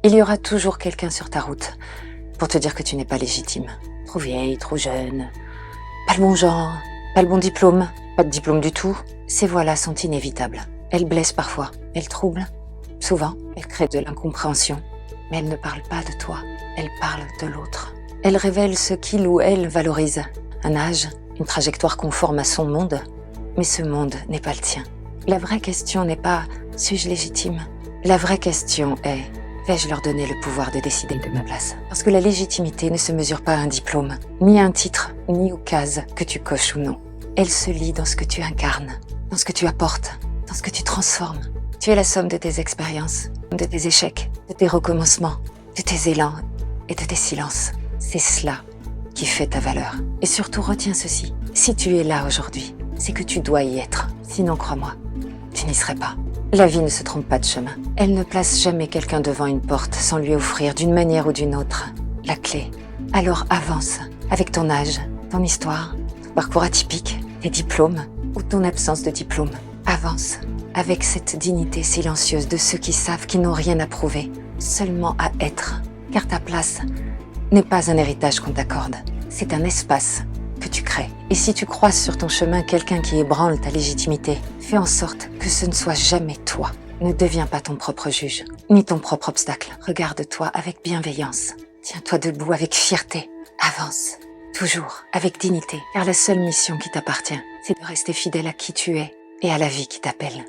Il y aura toujours quelqu'un sur ta route pour te dire que tu n'es pas légitime. Trop vieille, trop jeune, pas le bon genre, pas le bon diplôme, pas de diplôme du tout. Ces voix-là sont inévitables. Elles blessent parfois, elles troublent. Souvent, elles créent de l'incompréhension. Mais elles ne parlent pas de toi, elles parlent de l'autre. Elles révèlent ce qu'il ou elle valorise. Un âge, une trajectoire conforme à son monde. Mais ce monde n'est pas le tien. La vraie question n'est pas « suis-je légitime ?» La vraie question est « vais-je leur donner le pouvoir de décider de ma place ?» Parce que la légitimité ne se mesure pas à un diplôme, ni à un titre, ni aux cases que tu coches ou non. Elle se lie dans ce que tu incarnes, dans ce que tu apportes, dans ce que tu transformes. Tu es la somme de tes expériences, de tes échecs, de tes recommencements, de tes élans et de tes silences. C'est cela qui fait ta valeur. Et surtout, retiens ceci. Si tu es là aujourd'hui, c'est que tu dois y être. Sinon, crois-moi, tu n'y serais pas. La vie ne se trompe pas de chemin. Elle ne place jamais quelqu'un devant une porte sans lui offrir, d'une manière ou d'une autre, la clé. Alors avance, avec ton âge, ton histoire, ton parcours atypique, tes diplômes ou ton absence de diplôme. Avance, avec cette dignité silencieuse de ceux qui savent qu'ils n'ont rien à prouver, seulement à être. Car ta place n'est pas un héritage qu'on t'accorde, c'est un espace que tu crées. Et si tu croises sur ton chemin quelqu'un qui ébranle ta légitimité, fais en sorte que ce ne soit jamais toi. Ne deviens pas ton propre juge, ni ton propre obstacle. Regarde-toi avec bienveillance. Tiens-toi debout avec fierté. Avance, toujours, avec dignité. Car la seule mission qui t'appartient, c'est de rester fidèle à qui tu es et à la vie qui t'appelle.